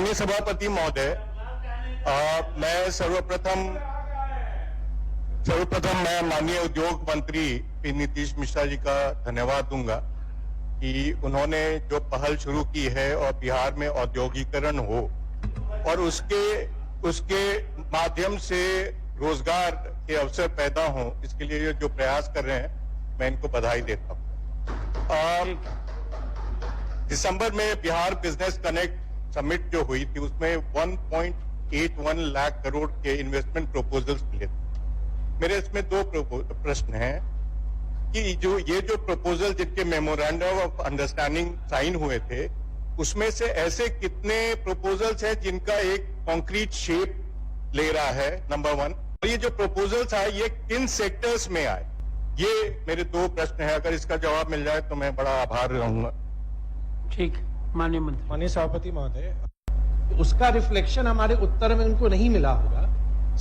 माननीय सभापति महोदय, मैं सर्वप्रथम मैं माननीय उद्योग मंत्री श्री नीतीश मिश्रा जी का धन्यवाद दूंगा कि उन्होंने जो पहल शुरू की है और बिहार में औद्योगिकरण हो और उसके माध्यम से रोजगार के अवसर पैदा हो, इसके लिए जो प्रयास कर रहे हैं मैं इनको बधाई देता हूं। दिसंबर में बिहार बिजनेस कनेक्ट समिट जो हुई थी उसमें 1.81 लाख करोड़ के इन्वेस्टमेंट प्रपोजल्स मिले थे। मेरे इसमें दो प्रश्न हैं कि ये जो प्रपोजल जिनके मेमोरेंडम ऑफ अंडरस्टैंडिंग साइन हुए थे उसमें से ऐसे कितने प्रपोजल्स हैं जिनका एक कॉन्क्रीट शेप ले रहा है, नंबर वन। और ये जो प्रपोजल्स आए ये किन सेक्टर्स में आए, ये मेरे दो प्रश्न हैं। अगर इसका जवाब मिल जाए तो मैं बड़ा आभार रहूंगा। ठीक, माननीय मंत्री। माननीय सभापति महोदय, उसका रिफ्लेक्शन हमारे उत्तर में उनको नहीं मिला होगा।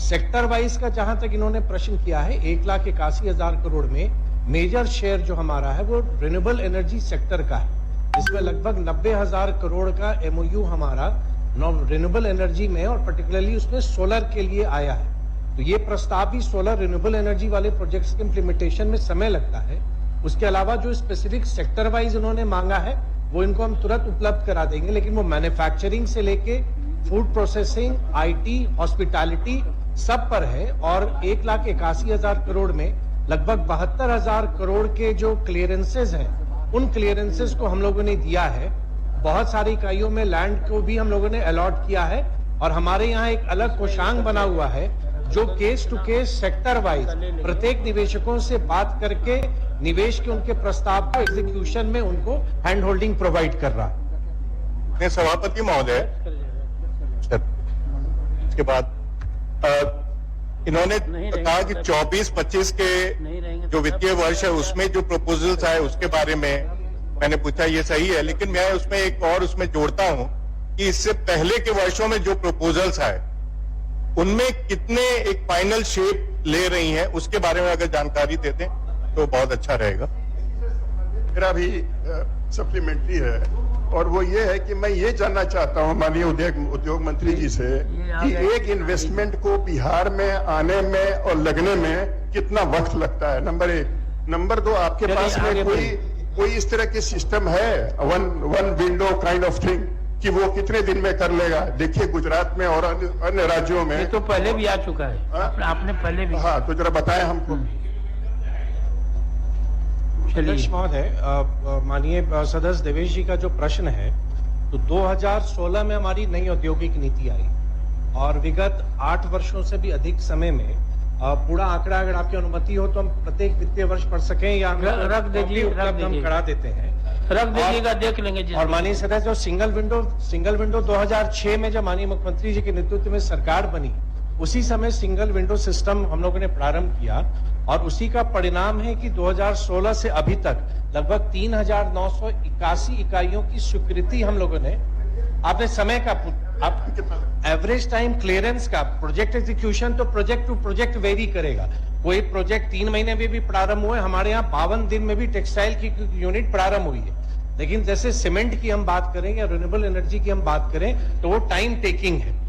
सेक्टर वाइज का जहां तक इन्होंने प्रश्न किया है, 1,81,000 करोड़ में मेजर शेयर जो हमारा है वो रिन्यूएबल एनर्जी सेक्टर का है, जिसमें लगभग 90,000 करोड़ का एमओयू हमारा रिन्यूएबल एनर्जी में और पर्टिकुलरली उसमें सोलर के लिए आया है। तो ये प्रस्ताव भी सोलर रिन्यूएबल एनर्जी वाले प्रोजेक्ट्स के इम्प्लीमेंटेशन में समय लगता है। उसके अलावा जो स्पेसिफिक सेक्टर वाइज उन्होंने मांगा है वो इनको हम तुरंत उपलब्ध करा देंगे, लेकिन वो मैन्युफैक्चरिंग से लेके फूड प्रोसेसिंग, आईटी, हॉस्पिटैलिटी सब पर है। और 1,81,000 करोड़ में लगभग 72,000 करोड़ के जो क्लियरेंसेज हैं उन क्लियरेंसेज को हम लोगों ने दिया है। बहुत सारी इकाइयों में लैंड को भी हम लोगों ने अलॉट किया है और हमारे यहाँ एक अलग कोषांग बना हुआ है जो case to case sector wise प्रत्येक निवेशकों से बात करके निवेश के उनके प्रस्ताव को एग्जीक्यूशन में उनको हैंड होल्डिंग प्रोवाइड कर रहा है। सभापति महोदय, इसके बाद इन्होंने कहा कि 24-25 के जो वित्तीय वर्ष है उसमें जो प्रपोजल्स आए उसके बारे में मैंने पूछा, ये सही है, लेकिन मैं उसमें एक और उसमें जोड़ता हूं कि इससे पहले के वर्षों में जो प्रपोजल्स आए उनमें कितने एक फाइनल शेप ले रही हैं, उसके बारे में अगर जानकारी दे दें तो बहुत अच्छा रहेगा। मेरा भी सप्लीमेंट्री है और वो ये है कि मैं ये जानना चाहता हूं माननीय उद्योग मंत्री जी से कि एक इन्वेस्टमेंट को बिहार में आने में और लगने में कितना वक्त लगता है, नंबर एक। नंबर दो, आपके पास में कोई इस तरह की सिस्टम है, one window kind of thing, कि वो कितने दिन में कर लेगा? देखिए गुजरात में और अन्य राज्यों में ये तो पहले भी आ चुका है। आपने पहले भी। हाँ, तो जरा बताएं हमको। अध्यक्ष महोदय, माननीय सदस्य देवेश जी का जो प्रश्न है, तो 2016 में हमारी नई औद्योगिक नीति आई और विगत 8 वर्षों से भी अधिक समय में पूरा आंकड़ा अगर आपकी अनुमति हो तो हम प्रत्येक वित्तीय वर्ष पढ़ सकें या रख दीजिए, हम करा देते हैं, रख दीजिएगा, देख लेंगे। और माननीय सदस्य, जो सिंगल विंडो 2006 में जब माननीय मुख्यमंत्री जी के नेतृत्व में सरकार बनी उसी समय सिंगल विंडो सिस्टम हम लोगों ने प्रारंभ किया और उसी का परिणाम है कि 2016 से अभी तक लगभग 3,981 इकाइयों की स्वीकृति हम लोगों ने, आपने समय का एवरेज टाइम क्लियरेंस का, प्रोजेक्ट एग्जीक्यूशन तो प्रोजेक्ट टू प्रोजेक्ट वेरी करेगा। कोई प्रोजेक्ट 3 महीने में भी प्रारंभ हुए, हमारे यहाँ 52 दिन में भी टेक्सटाइल की यूनिट प्रारंभ हुई है। लेकिन जैसे सीमेंट की हम बात करें या रिन्यूएबल एनर्जी की हम बात करें तो वो टाइम टेकिंग है।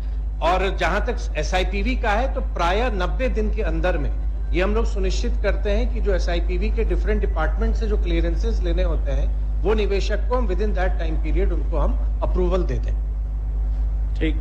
और जहां तक SIPV का है तो प्राय 90 दिन के अंदर में ये हम लोग सुनिश्चित करते हैं कि जो SIPV के डिफरेंट डिपार्टमेंट से जो क्लियरेंसेस लेने होते हैं वो निवेशक को हम with in that time period उनको हम अप्रूवल देते हैं। ठीक।